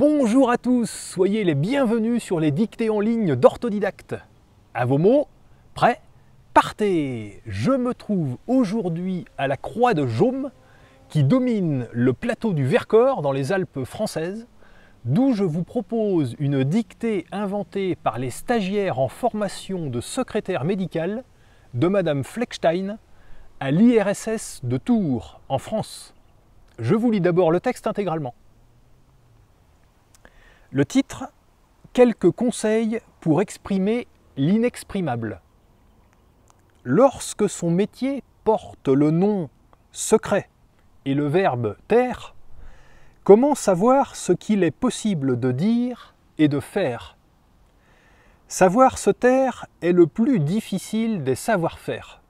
Bonjour à tous, soyez les bienvenus sur les dictées en ligne d'Orthodidacte. À vos mots, prêts, partez! Je me trouve aujourd'hui à la Croix de Jaume, qui domine le plateau du Vercors dans les Alpes françaises, d'où je vous propose une dictée inventée par les stagiaires en formation de secrétaire médical de Madame Fleckstein à l'IRSS de Tours, en France. Je vous lis d'abord le texte intégralement. Le titre, quelques conseils pour exprimer l'inexprimable. Lorsque son métier porte le nom secret et le verbe taire, comment savoir ce qu'il est possible de dire et de faire? Savoir se taire est le plus difficile des savoir-faire.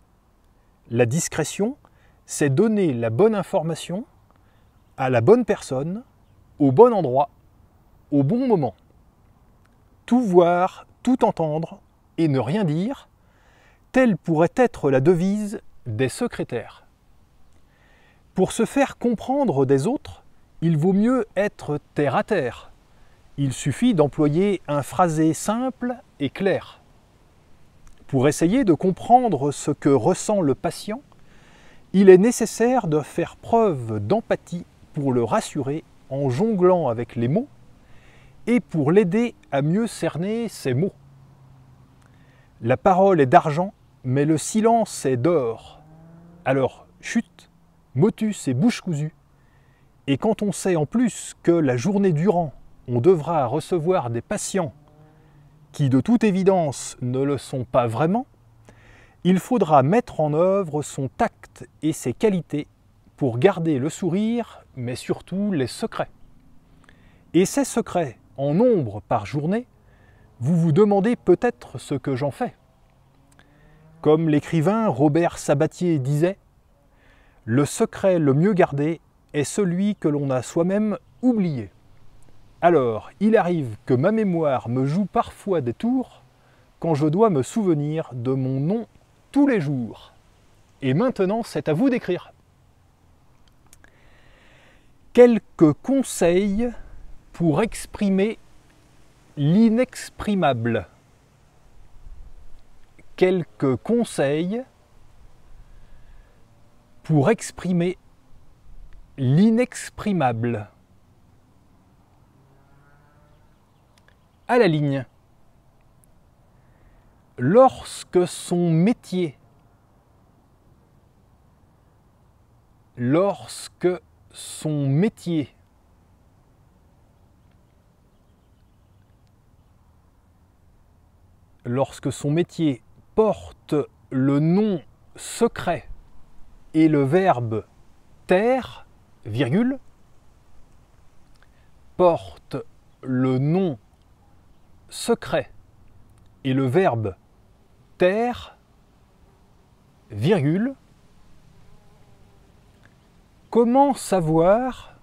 La discrétion, c'est donner la bonne information à la bonne personne, au bon endroit, au bon moment. Tout voir, tout entendre et ne rien dire, telle pourrait être la devise des secrétaires. Pour se faire comprendre des autres, il vaut mieux être terre à terre. Il suffit d'employer un phrasé simple et clair. Pour essayer de comprendre ce que ressent le patient, il est nécessaire de faire preuve d'empathie pour le rassurer en jonglant avec les mots et pour l'aider à mieux cerner ses mots. La parole est d'argent, mais le silence est d'or. Alors, chut, motus et bouche cousue. Et quand on sait en plus que la journée durant, on devra recevoir des patients qui de toute évidence ne le sont pas vraiment, il faudra mettre en œuvre son tact et ses qualités pour garder le sourire, mais surtout les secrets. Et ces secrets, en nombre par journée, vous vous demandez peut-être ce que j'en fais. Comme l'écrivain Robert Sabatier disait, « Le secret le mieux gardé est celui que l'on a soi-même oublié. » Alors, il arrive que ma mémoire me joue parfois des tours quand je dois me souvenir de mon nom tous les jours. Et maintenant, c'est à vous d'écrire. Quelques conseils pour exprimer l'inexprimable. Quelques conseils pour exprimer l'inexprimable. À la ligne. Lorsque son métier porte le nom secret et le verbe taire, virgule, porte le nom secret et le verbe taire, virgule, comment savoir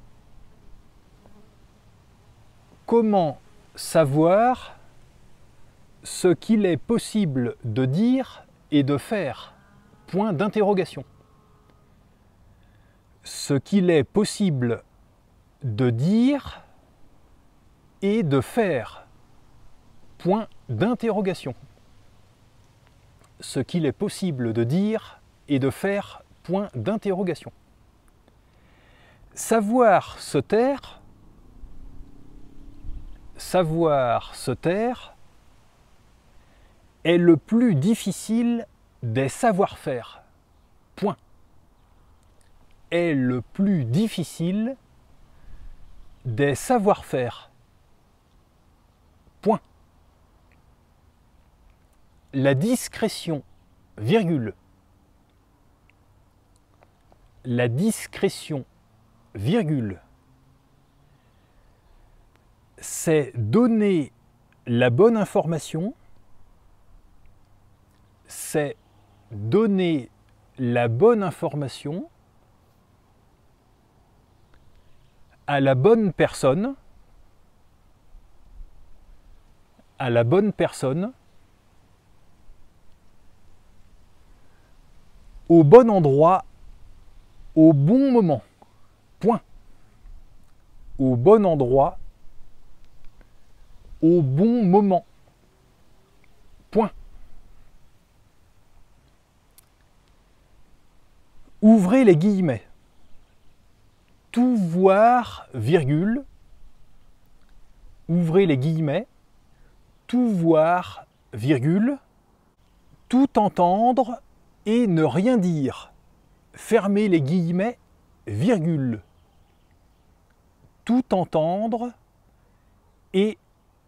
ce qu'il est possible de dire et de faire? Point d'interrogation. Ce qu'il est possible de dire et de faire. Point d'interrogation. Ce qu'il est possible de dire et de faire. Point d'interrogation. Savoir se taire est le plus difficile des savoir-faire. Point. Est le plus difficile des savoir-faire. Point. La discrétion, virgule. La discrétion, virgule. C'est donner la bonne information. C'est donner la bonne information à la bonne personne, au bon endroit, au bon moment. Point. Au bon endroit, au bon moment. Point. Ouvrez les guillemets. Tout voir, virgule. Ouvrez les guillemets. Tout voir, virgule. Tout entendre et ne rien dire. Fermez les guillemets, virgule. Tout entendre et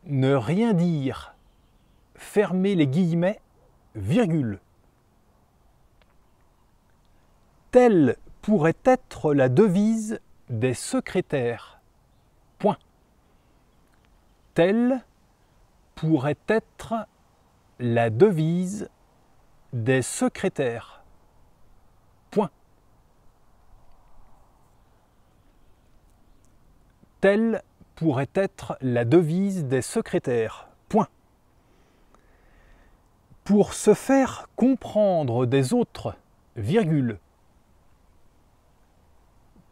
ne rien dire. Fermez les guillemets, virgule. Telle pourrait être la devise des secrétaires. Point. Telle pourrait être la devise des secrétaires. Point. Telle pourrait être la devise des secrétaires. Point. Pour se faire comprendre des autres, virgule.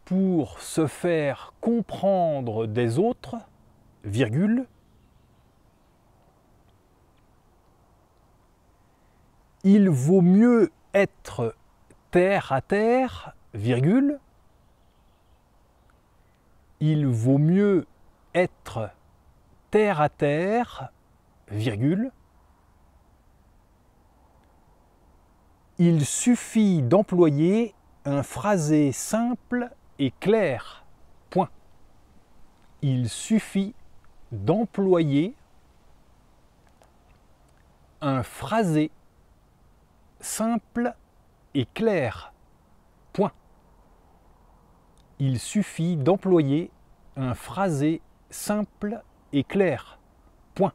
Pour se faire comprendre des autres, virgule. Il vaut mieux être terre à terre, virgule. Il vaut mieux être terre à terre, virgule. Il suffit d'employer un phrasé simple et clair. Point. Il suffit d'employer un phrasé simple et clair. Point. Il suffit d'employer un phrasé simple et clair. Point.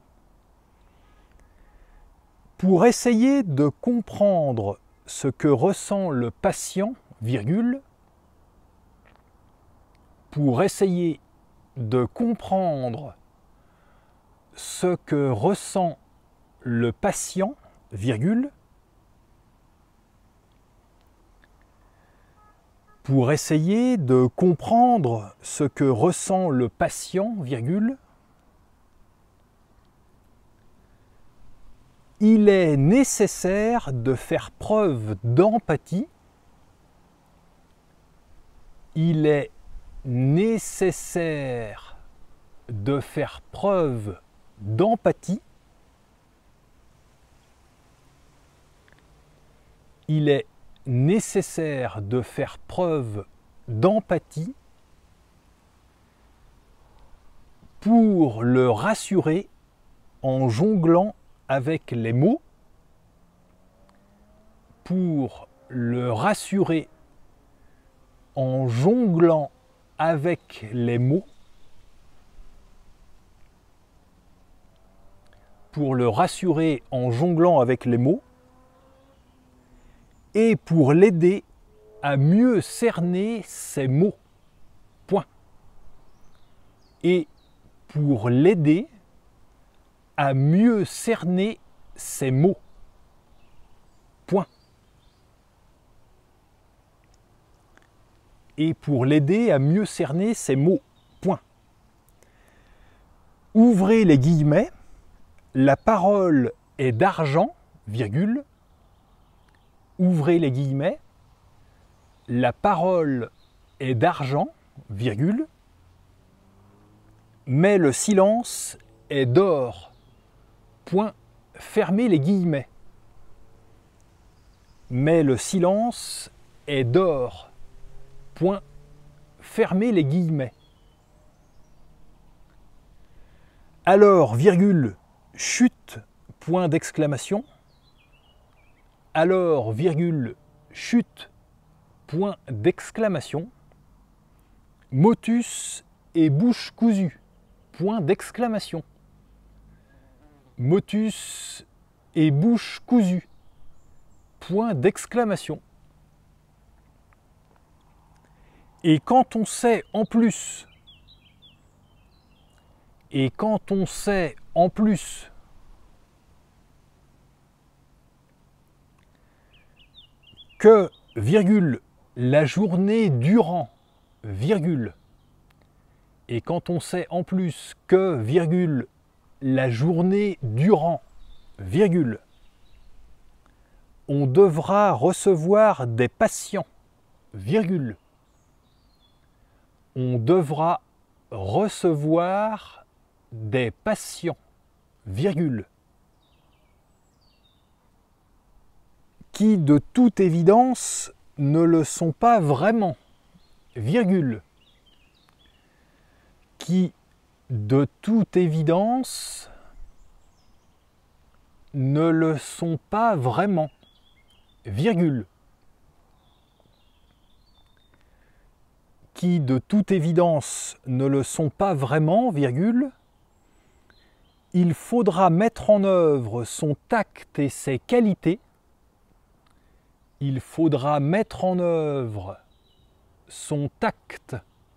Pour essayer de comprendre ce que ressent le patient, virgule, pour essayer de comprendre ce que ressent le patient, virgule, pour essayer de comprendre ce que ressent le patient, virgule, il est nécessaire de faire preuve d'empathie. Il est nécessaire de faire preuve d'empathie. Il est nécessaire de faire preuve d'empathie pour le rassurer en jonglant avec les mots, pour le rassurer en jonglant avec les mots, pour le rassurer en jonglant avec les mots, et pour l'aider à mieux cerner ses mots. Point. Et pour l'aider à mieux cerner ses mots. Point. Et pour l'aider à mieux cerner ses mots. Point. Ouvrez les guillemets. La parole est d'argent, virgule. Ouvrez les guillemets. La parole est d'argent, virgule. Mais le silence est d'or. Point. Fermez les guillemets. Mais le silence est d'or. Point. Fermez les guillemets. Alors, virgule, chute, point d'exclamation. Alors, virgule, chute, point d'exclamation. Motus et bouche cousue, point d'exclamation. Motus et bouche cousue, point d'exclamation. Et quand on sait en plus, que, virgule, la journée durant, virgule, et quand on sait en plus que, virgule, la journée durant, virgule. On devra recevoir des patients, virgule. On devra recevoir des patients, virgule. Qui de toute évidence ne le sont pas vraiment, virgule. Qui de toute évidence ne le sont pas vraiment, virgule. Qui de toute évidence ne le sont pas vraiment, virgule. Il faudra mettre en œuvre son tact et ses qualités. Il faudra mettre en œuvre son tact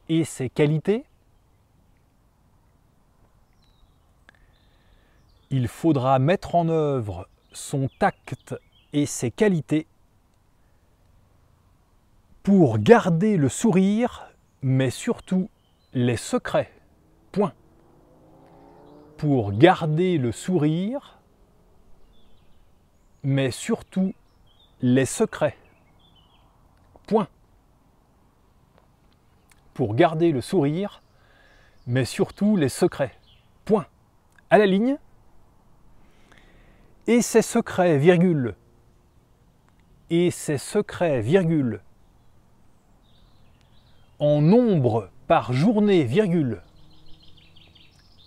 et ses qualités. Il faudra mettre en œuvre son tact et ses qualités pour garder le sourire, mais surtout les secrets. Point. Pour garder le sourire, mais surtout les secrets. Point. Pour garder le sourire, mais surtout les secrets. Point. À la ligne. Et ces secrets, virgule. Et ces secrets, virgule. En nombre par journée, virgule.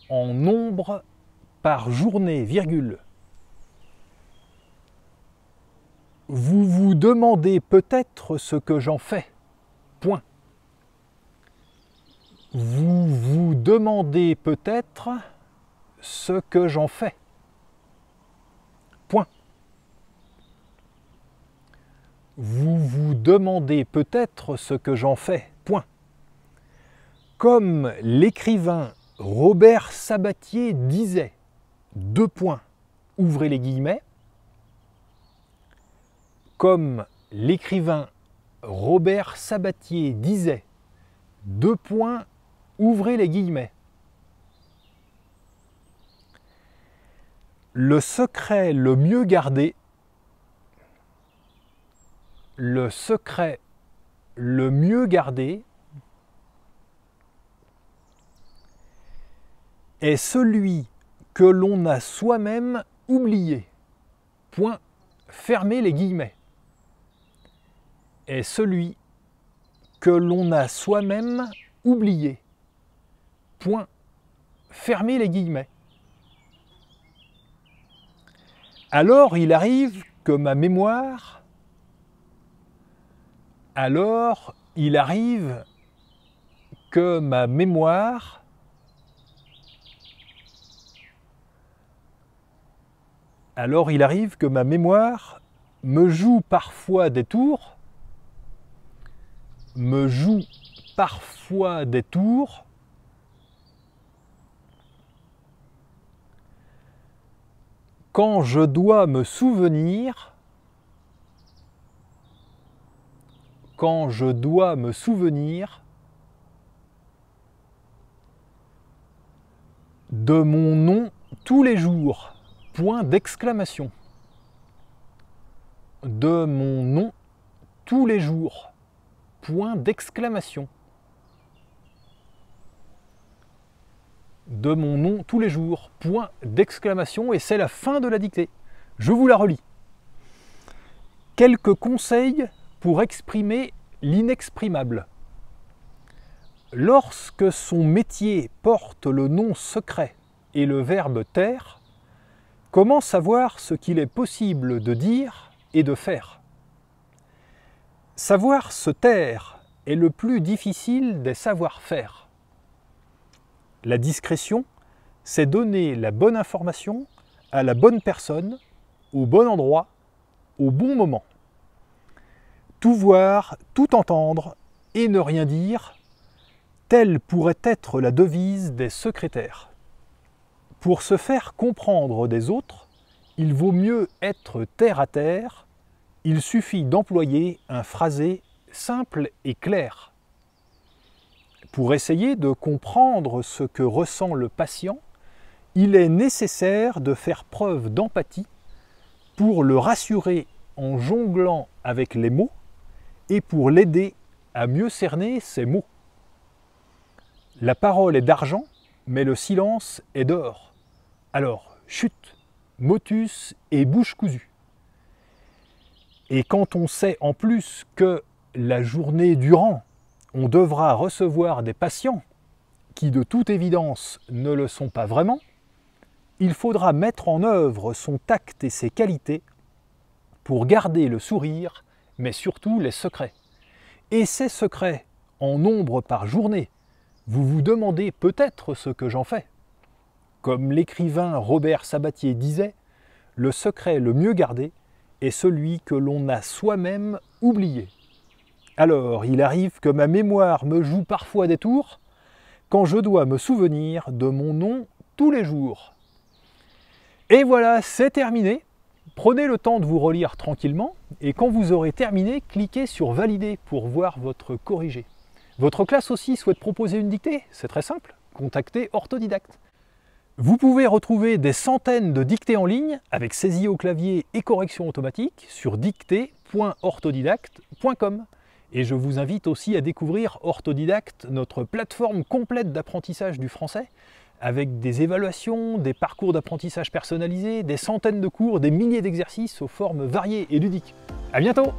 En nombre par journée, virgule. Vous vous demandez peut-être ce que j'en fais. Point. Vous vous demandez peut-être ce que j'en fais. Point. Vous vous demandez peut-être ce que j'en fais. Point. Comme l'écrivain Robert Sabatier disait, deux points, ouvrez les guillemets, comme l'écrivain Robert Sabatier disait, deux points, ouvrez les guillemets. Le secret le mieux gardé, le secret le mieux gardé est celui que l'on a soi-même oublié. Point, fermez les guillemets. Est celui que l'on a soi-même oublié. Point, fermez les guillemets. Alors il arrive que ma mémoire, alors il arrive que ma mémoire me joue parfois des tours, quand je dois me souvenir, de mon nom tous les jours. Point d'exclamation. De mon nom tous les jours. Point d'exclamation. De mon nom tous les jours. Point d'exclamation. Et c'est la fin de la dictée. Je vous la relis. Quelques conseils pour exprimer l'inexprimable. Lorsque son métier porte le nom secret et le verbe taire, comment savoir ce qu'il est possible de dire et de faire? Savoir se taire est le plus difficile des savoir-faire. La discrétion, c'est donner la bonne information à la bonne personne, au bon endroit, au bon moment. Tout voir, tout entendre et ne rien dire, telle pourrait être la devise des secrétaires. Pour se faire comprendre des autres, il vaut mieux être terre à terre, il suffit d'employer un phrasé simple et clair. Pour essayer de comprendre ce que ressent le patient, il est nécessaire de faire preuve d'empathie pour le rassurer en jonglant avec les mots et pour l'aider à mieux cerner ses mots. La parole est d'argent, mais le silence est d'or. Alors, chut, motus et bouche cousue. Et quand on sait en plus que la journée durant, on devra recevoir des patients qui de toute évidence ne le sont pas vraiment, il faudra mettre en œuvre son tact et ses qualités pour garder le sourire, mais surtout les secrets. Et ces secrets, en nombre par journée, vous vous demandez peut-être ce que j'en fais. Comme l'écrivain Robert Sabatier disait, le secret le mieux gardé est celui que l'on a soi-même oublié. Alors, il arrive que ma mémoire me joue parfois des tours quand je dois me souvenir de mon nom tous les jours. Et voilà, c'est terminé. Prenez le temps de vous relire tranquillement et quand vous aurez terminé, cliquez sur Valider pour voir votre corrigé. Votre classe aussi souhaite proposer une dictée? C'est très simple, contactez Orthodidacte. Vous pouvez retrouver des centaines de dictées en ligne avec saisie au clavier et correction automatique sur dictée.orthodidacte.com. Et je vous invite aussi à découvrir Orthodidacte, notre plateforme complète d'apprentissage du français, avec des évaluations, des parcours d'apprentissage personnalisés, des centaines de cours, des milliers d'exercices aux formes variées et ludiques. À bientôt!